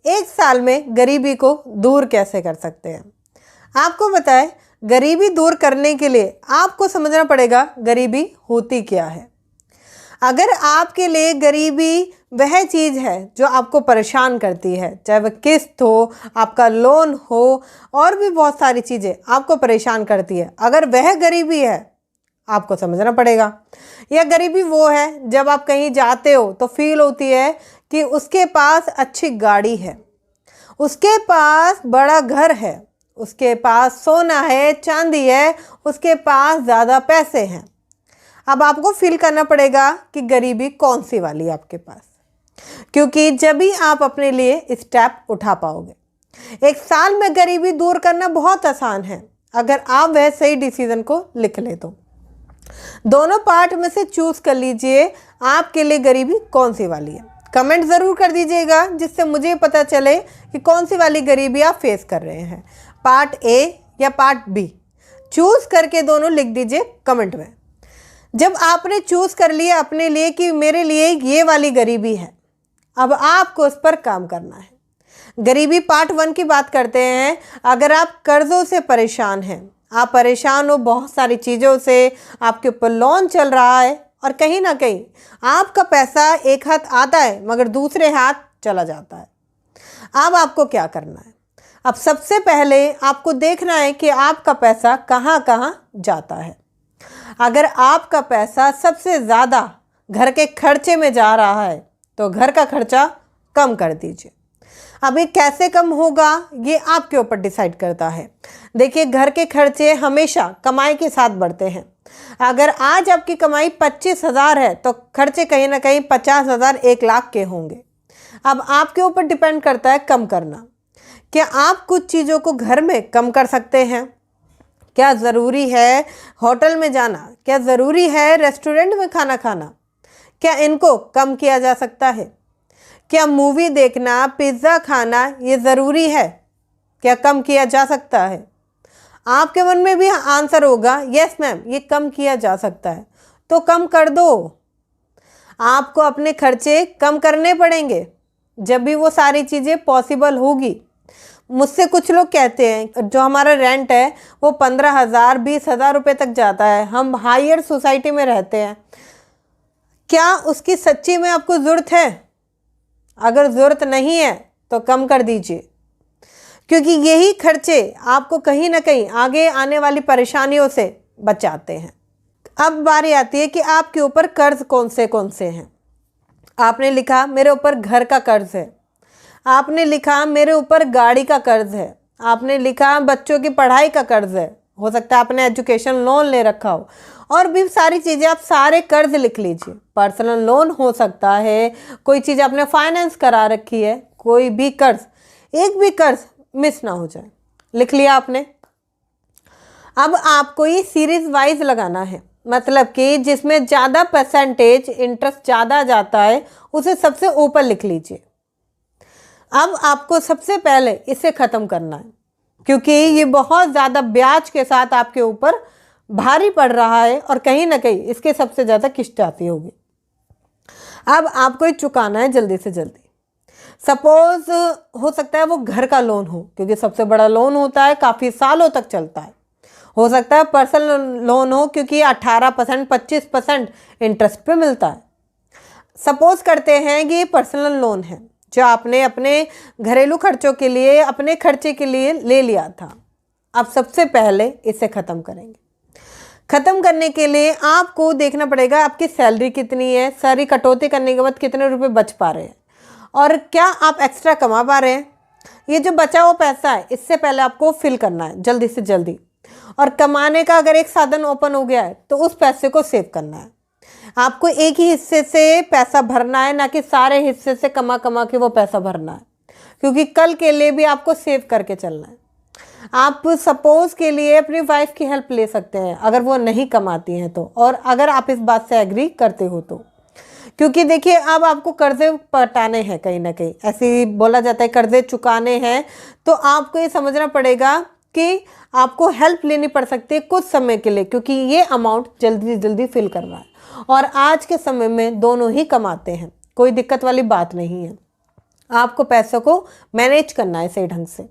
एक साल में गरीबी को दूर कैसे कर सकते हैं। आपको बताएं, गरीबी दूर करने के लिए आपको समझना पड़ेगा गरीबी होती क्या है। अगर आपके लिए गरीबी वह चीज़ है जो आपको परेशान करती है, चाहे वह किस्त हो, आपका लोन हो, और भी बहुत सारी चीज़ें आपको परेशान करती है, अगर वह गरीबी है आपको समझना पड़ेगा। यह गरीबी वो है जब आप कहीं जाते हो तो फील होती है कि उसके पास अच्छी गाड़ी है, उसके पास बड़ा घर है, उसके पास सोना है, चांदी है, उसके पास ज़्यादा पैसे हैं। अब आपको फील करना पड़ेगा कि गरीबी कौन सी वाली है आपके पास, क्योंकि जब भी आप अपने लिए स्टेप उठा पाओगे। एक साल में गरीबी दूर करना बहुत आसान है अगर आप वह सही डिसीजन को लिख ले तो। दोनों पार्ट में से चूज कर लीजिए आपके लिए गरीबी कौन सी वाली है। कमेंट ज़रूर कर दीजिएगा जिससे मुझे पता चले कि कौन सी वाली गरीबी आप फेस कर रहे हैं, पार्ट ए या पार्ट बी। चूज़ करके दोनों लिख दीजिए कमेंट में। जब आपने चूज़ कर लिया अपने लिए कि मेरे लिए ये वाली गरीबी है, अब आपको उस पर काम करना है। गरीबी पार्ट 1 की बात करते हैं। अगर आप कर्ज़ों से परेशान हैं, आप परेशान हो बहुत सारी चीज़ों से, आपके ऊपर लोन चल रहा है और कहीं ना कहीं आपका पैसा एक हाथ आता है मगर दूसरे हाथ चला जाता है। अब आपको क्या करना है? अब सबसे पहले आपको देखना है कि आपका पैसा कहाँ कहाँ जाता है। अगर आपका पैसा सबसे ज़्यादा घर के खर्चे में जा रहा है तो घर का खर्चा कम कर दीजिए। अब ये कैसे कम होगा ये आपके ऊपर डिसाइड करता है। देखिए, घर के खर्चे हमेशा कमाई के साथ बढ़ते हैं। अगर आज आपकी कमाई 25,000 है तो खर्चे कहीं ना कहीं 50,000 1 लाख के होंगे। अब आपके ऊपर डिपेंड करता है कम करना। क्या आप कुछ चीज़ों को घर में कम कर सकते हैं? क्या ज़रूरी है होटल में जाना? क्या ज़रूरी है रेस्टोरेंट में खाना खाना? क्या इनको कम किया जा सकता है? क्या मूवी देखना, पिज़्ज़ा खाना ये ज़रूरी है? क्या कम किया जा सकता है? आपके मन में भी आंसर होगा यस मैम, ये कम किया जा सकता है, तो कम कर दो। आपको अपने खर्चे कम करने पड़ेंगे जब भी वो सारी चीज़ें पॉसिबल होगी। मुझसे कुछ लोग कहते हैं जो हमारा रेंट है वो 15,000 20,000 रुपये तक जाता है, हम हायर सोसाइटी में रहते हैं, क्या उसकी सच्ची में आपको ज़रूरत है? अगर ज़रूरत नहीं है तो कम कर दीजिए, क्योंकि यही खर्चे आपको कहीं ना कहीं आगे आने वाली परेशानियों से बचाते हैं। अब बारी आती है कि आपके ऊपर कर्ज कौन से हैं। आपने लिखा मेरे ऊपर घर का कर्ज है, आपने लिखा मेरे ऊपर गाड़ी का कर्ज है, आपने लिखा बच्चों की पढ़ाई का कर्ज है, हो सकता है आपने एजुकेशन लोन ले रखा हो, और भी सारी चीज़ें। आप सारे कर्ज लिख लीजिए। पर्सनल लोन हो सकता है, कोई चीज़ आपने फाइनेंस करा रखी है, कोई भी कर्ज, एक भी कर्ज मिस ना हो जाए। लिख लिया आपने। अब आपको ये सीरीज वाइज लगाना है, मतलब कि जिसमें ज़्यादा परसेंटेज इंटरेस्ट ज़्यादा जाता है उसे सबसे ऊपर लिख लीजिए। अब आपको सबसे पहले इसे ख़त्म करना है, क्योंकि ये बहुत ज़्यादा ब्याज के साथ आपके ऊपर भारी पड़ रहा है और कहीं ना कहीं इसके सबसे ज़्यादा किस्त आती होगी। अब आपको ये चुकाना है जल्दी से जल्दी। सपोज़ हो सकता है वो घर का लोन हो, क्योंकि सबसे बड़ा लोन होता है, काफ़ी सालों तक चलता है। हो सकता है पर्सनल लोन हो, क्योंकि 18% 25% इंटरेस्ट पे मिलता है। सपोज़ करते हैं कि ये पर्सनल लोन है जो आपने अपने घरेलू खर्चों के लिए, अपने खर्चे के लिए ले लिया था। अब सबसे पहले इसे ख़त्म करेंगे। ख़त्म करने के लिए आपको देखना पड़ेगा आपकी सैलरी कितनी है, सारी कटौती करने के बाद कितने रुपए बच पा रहे हैं और क्या आप एक्स्ट्रा कमा पा रहे हैं। ये जो बचा हुआ पैसा है इससे पहले आपको फिल करना है जल्दी से जल्दी। और कमाने का अगर एक साधन ओपन हो गया है तो उस पैसे को सेव करना है। आपको एक ही हिस्से से पैसा भरना है, ना कि सारे हिस्से से कमा कमा के वो पैसा भरना है, क्योंकि कल के लिए भी आपको सेव करके चलना है। आप सपोज के लिए अपनी वाइफ की हेल्प ले सकते हैं अगर वो नहीं कमाती हैं तो, और अगर आप इस बात से एग्री करते हो तो। क्योंकि देखिए, अब आपको कर्जे पटाने हैं, कहीं ना कहीं ऐसे ही बोला जाता है कर्जे चुकाने हैं, तो आपको ये समझना पड़ेगा कि आपको हेल्प लेनी पड़ सकती है कुछ समय के लिए, क्योंकि ये अमाउंट जल्दी जल्दी फिल करना है। और आज के समय में दोनों ही कमाते हैं, कोई दिक्कत वाली बात नहीं है। आपको पैसों को मैनेज करना है सही ढंग से।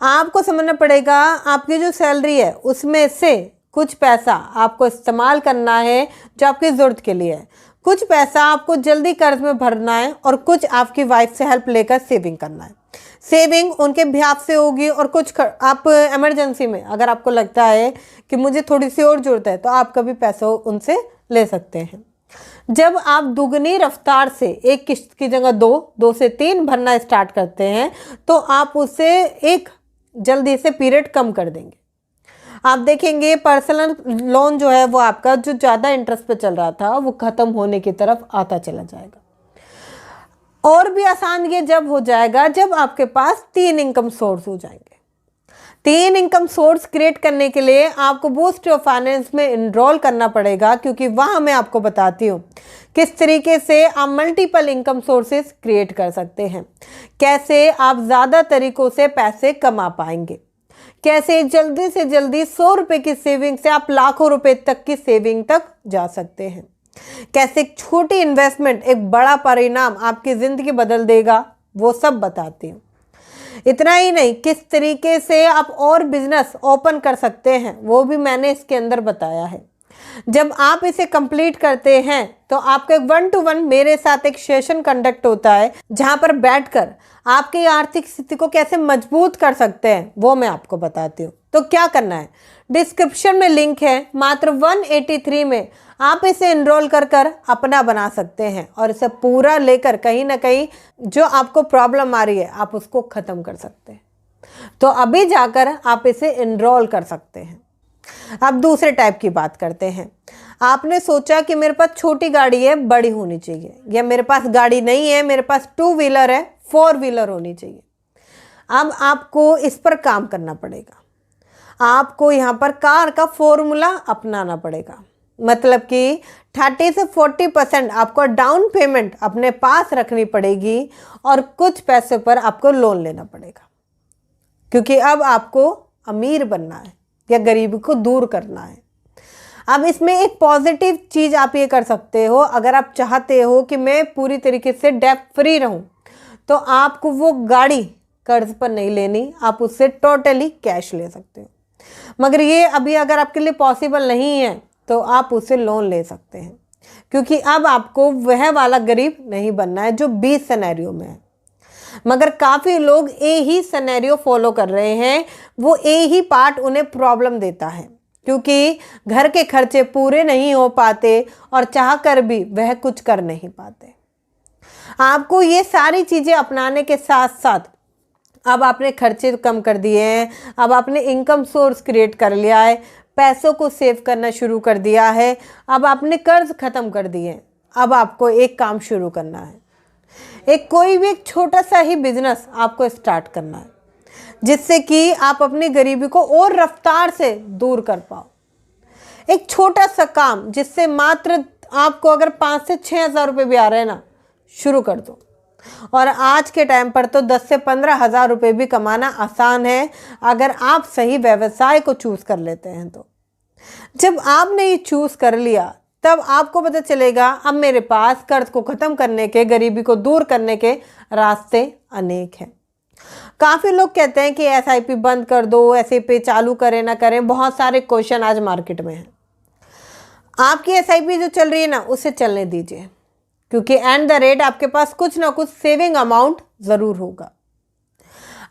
आपको समझना पड़ेगा आपकी जो सैलरी है उसमें से कुछ पैसा आपको इस्तेमाल करना है जो आपकी ज़रूरत के लिए है, कुछ पैसा आपको जल्दी कर्ज में भरना है और कुछ आपकी वाइफ से हेल्प लेकर सेविंग करना है। सेविंग उनके बिहाफ से होगी और कुछ आप इमरजेंसी में अगर आपको लगता है कि मुझे थोड़ी सी और ज़रूरत है तो आप कभी पैसा उनसे ले सकते हैं। जब आप दुगनी रफ्तार से एक किश्त की जगह दो से तीन भरना स्टार्ट करते हैं तो आप उसे एक जल्दी से पीरियड कम कर देंगे। आप देखेंगे पर्सनल लोन जो है वो आपका जो ज़्यादा इंटरेस्ट पे चल रहा था वो ख़त्म होने की तरफ आता चला जाएगा। और भी आसान ये जब हो जाएगा जब आपके पास 3 इनकम सोर्स हो जाएंगे। 3 इनकम सोर्स क्रिएट करने के लिए आपको बूस्ट योर फाइनेंस में इनरोल करना पड़ेगा, क्योंकि वहाँ मैं आपको बताती हूँ किस तरीके से आप मल्टीपल इनकम सोर्सेस क्रिएट कर सकते हैं, कैसे आप ज़्यादा तरीकों से पैसे कमा पाएंगे, कैसे जल्दी से जल्दी 100 रुपये की सेविंग से आप लाखों रुपए तक की सेविंग तक जा सकते हैं, कैसे एक छोटी इन्वेस्टमेंट एक बड़ा परिणाम आपकी ज़िंदगी बदल देगा, वो सब बताती हूँ। इतना ही नहीं, किस तरीके से आप और बिजनेस ओपन कर सकते हैं वो भी मैंने इसके अंदर बताया है। जब आप इसे कंप्लीट करते हैं तो आपका 1-to-1 मेरे साथ एक सेशन कंडक्ट होता है जहां पर बैठकर आपकी आर्थिक स्थिति को कैसे मजबूत कर सकते हैं वो मैं आपको बताती हूँ। तो क्या करना है, डिस्क्रिप्शन में लिंक है, मात्र 183 में आप इसे एनरोल कर अपना बना सकते हैं और इसे पूरा लेकर कहीं ना कहीं जो आपको प्रॉब्लम आ रही है आप उसको ख़त्म कर सकते हैं। तो अभी जाकर आप इसे एनरोल कर सकते हैं। अब दूसरे टाइप की बात करते हैं। आपने सोचा कि मेरे पास छोटी गाड़ी है, बड़ी होनी चाहिए, या मेरे पास गाड़ी नहीं है, मेरे पास 2 व्हीलर है, 4 व्हीलर होनी चाहिए। अब आपको इस पर काम करना पड़ेगा। आपको यहाँ पर कार का फॉर्मूला अपनाना पड़ेगा, मतलब कि 30 से 40% आपको डाउन पेमेंट अपने पास रखनी पड़ेगी और कुछ पैसे पर आपको लोन लेना पड़ेगा, क्योंकि अब आपको अमीर बनना है या गरीबी को दूर करना है। अब इसमें एक पॉजिटिव चीज़ आप ये कर सकते हो, अगर आप चाहते हो कि मैं पूरी तरीके से डेब्ट फ्री रहूं तो आपको वो गाड़ी कर्ज पर नहीं लेनी, आप उससे टोटली कैश ले सकते हो। मगर ये अभी अगर आपके लिए पॉसिबल नहीं है तो आप उससे लोन ले सकते हैं, क्योंकि अब आपको वह वाला गरीब नहीं बनना है जो 20 सिनेरियो में है। मगर काफ़ी लोग ए ही सिनेरियो फॉलो कर रहे हैं, वो ए ही पार्ट उन्हें प्रॉब्लम देता है, क्योंकि घर के खर्चे पूरे नहीं हो पाते और चाह कर भी वह कुछ कर नहीं पाते। आपको ये सारी चीज़ें अपनाने के साथ साथ अब आपने खर्चे कम कर दिए हैं, अब आपने इनकम सोर्स क्रिएट कर लिया है, पैसों को सेव करना शुरू कर दिया है, अब आपने कर्ज ख़त्म कर दिए हैं। अब आपको एक काम शुरू करना है, एक कोई भी एक छोटा सा ही बिजनेस आपको स्टार्ट करना है, जिससे कि आप अपनी गरीबी को और रफ्तार से दूर कर पाओ। एक छोटा सा काम जिससे मात्र आपको अगर 5 से 6 हज़ार रुपये भी आ रहे हैं ना, शुरू कर दो। और आज के टाइम पर तो 10 से 15 हज़ार रुपये भी कमाना आसान है अगर आप सही व्यवसाय को चूज़ कर लेते हैं। तो जब आपने ये चूज़ कर लिया तब आपको पता चलेगा अब मेरे पास कर्ज को ख़त्म करने के, गरीबी को दूर करने के रास्ते अनेक हैं। काफ़ी लोग कहते हैं कि SIP बंद कर दो, SIP चालू करें ना करें, बहुत सारे क्वेश्चन आज मार्केट में हैं। आपकी SIP जो चल रही है ना उसे चलने दीजिए, क्योंकि एंड द रेट आपके पास कुछ ना कुछ सेविंग अमाउंट ज़रूर होगा।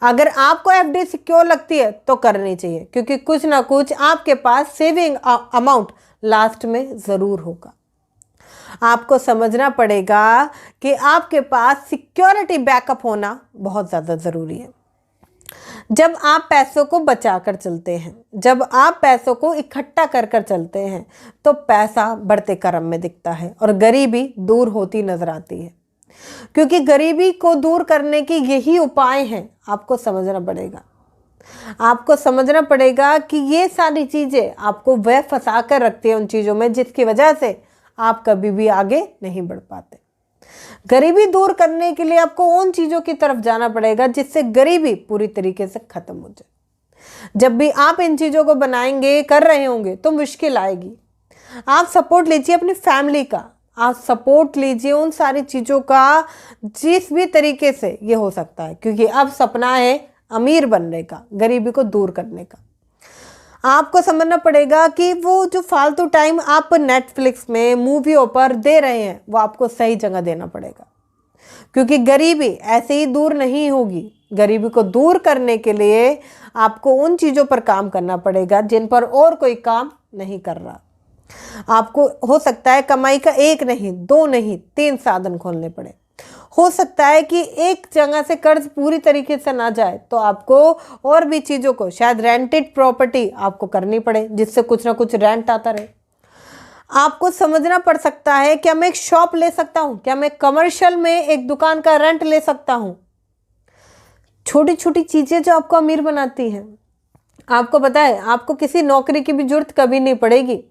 अगर आपको FD सिक्योर लगती है तो करनी चाहिए, क्योंकि कुछ ना कुछ आपके पास सेविंग अमाउंट लास्ट में ज़रूर होगा। आपको समझना पड़ेगा कि आपके पास सिक्योरिटी बैकअप होना बहुत ज़्यादा ज़रूरी है। जब आप पैसों को बचा कर चलते हैं, जब आप पैसों को इकट्ठा कर कर चलते हैं तो पैसा बढ़ते क्रम में दिखता है और गरीबी दूर होती नजर आती है, क्योंकि गरीबी को दूर करने की यही उपाय हैं। आपको समझना पड़ेगा, आपको समझना पड़ेगा कि ये सारी चीज़ें आपको वह फंसा कर रखती है उन चीज़ों में जिसकी वजह से आप कभी भी आगे नहीं बढ़ पाते। गरीबी दूर करने के लिए आपको उन चीज़ों की तरफ जाना पड़ेगा जिससे गरीबी पूरी तरीके से ख़त्म हो जाए। जब भी आप इन चीज़ों को बनाएंगे, कर रहे होंगे तो मुश्किल आएगी। आप सपोर्ट लीजिए अपनी फैमिली का, आप सपोर्ट लीजिए उन सारी चीज़ों का जिस भी तरीके से ये हो सकता है, क्योंकि अब सपना है अमीर बनने का, गरीबी को दूर करने का। आपको समझना पड़ेगा कि वो जो फालतू टाइम आप नेटफ्लिक्स में मूवियों पर दे रहे हैं वो आपको सही जगह देना पड़ेगा, क्योंकि गरीबी ऐसे ही दूर नहीं होगी। गरीबी को दूर करने के लिए आपको उन चीज़ों पर काम करना पड़ेगा जिन पर और कोई काम नहीं कर रहा। आपको हो सकता है कमाई का 1 नहीं 2 नहीं 3 साधन खोलने पड़े। हो सकता है कि एक जगह से कर्ज पूरी तरीके से ना जाए तो आपको और भी चीज़ों को, शायद रेंटेड प्रॉपर्टी आपको करनी पड़े जिससे कुछ ना कुछ रेंट आता रहे। आपको समझना पड़ सकता है क्या मैं एक शॉप ले सकता हूँ, क्या मैं कमर्शियल में एक दुकान का रेंट ले सकता हूँ। छोटी छोटी चीज़ें जो आपको अमीर बनाती हैं। आपको पता है आपको किसी नौकरी की भी जरूरत कभी नहीं पड़ेगी,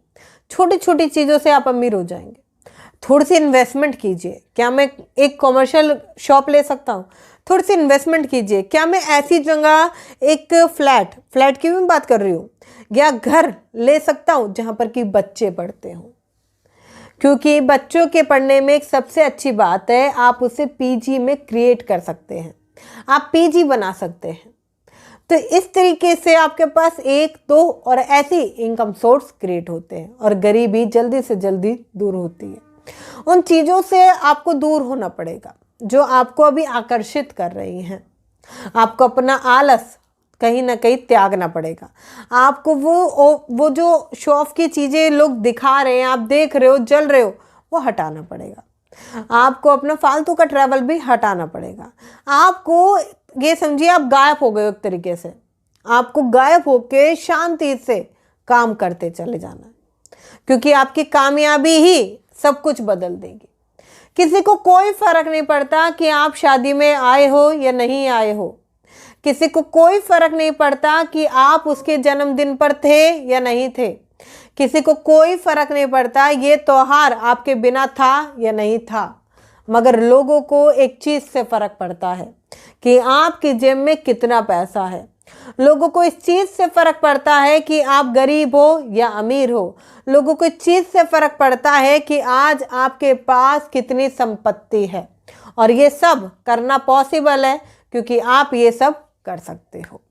छोटी छोटी चीज़ों से आप अमीर हो जाएंगे। थोड़ी सी इन्वेस्टमेंट कीजिए, क्या मैं एक कमर्शियल शॉप ले सकता हूँ, थोड़ी सी इन्वेस्टमेंट कीजिए। क्या मैं ऐसी जगह एक फ्लैट की भी बात कर रही हूँ, या घर ले सकता हूँ जहाँ पर कि बच्चे पढ़ते हों, क्योंकि बच्चों के पढ़ने में एक सबसे अच्छी बात है आप उसे पीजी में क्रिएट कर सकते हैं, आप पीजी बना सकते हैं। तो इस तरीके से आपके पास 1-2 और ऐसी इनकम सोर्स क्रिएट होते हैं और गरीबी जल्दी से जल्दी दूर होती है। उन चीज़ों से आपको दूर होना पड़ेगा जो आपको अभी आकर्षित कर रही हैं। आपको अपना आलस कहीं ना कहीं त्यागना पड़ेगा। आपको वो जो शो ऑफ की चीज़ें लोग दिखा रहे हैं, आप देख रहे हो, जल रहे हो, वो हटाना पड़ेगा। आपको अपना फालतू का ट्रैवल भी हटाना पड़ेगा। आपको ये समझिए आप गायब हो गए एक तरीके से, आपको गायब होके शांति से काम करते चले जाना है, क्योंकि आपकी कामयाबी ही सब कुछ बदल देगी। किसी को कोई फर्क नहीं पड़ता कि आप शादी में आए हो या नहीं आए हो, किसी को कोई फर्क नहीं पड़ता कि आप उसके जन्मदिन पर थे या नहीं थे, किसी को कोई फर्क नहीं पड़ता ये त्योहार आपके बिना था या नहीं था। मगर लोगों को एक चीज़ से फर्क पड़ता है कि आपकी जेब में कितना पैसा है। लोगों को इस चीज़ से फर्क पड़ता है कि आप गरीब हो या अमीर हो। लोगों को इस चीज़ से फर्क पड़ता है कि आज आपके पास कितनी संपत्ति है। और ये सब करना पॉसिबल है क्योंकि आप ये सब कर सकते हो।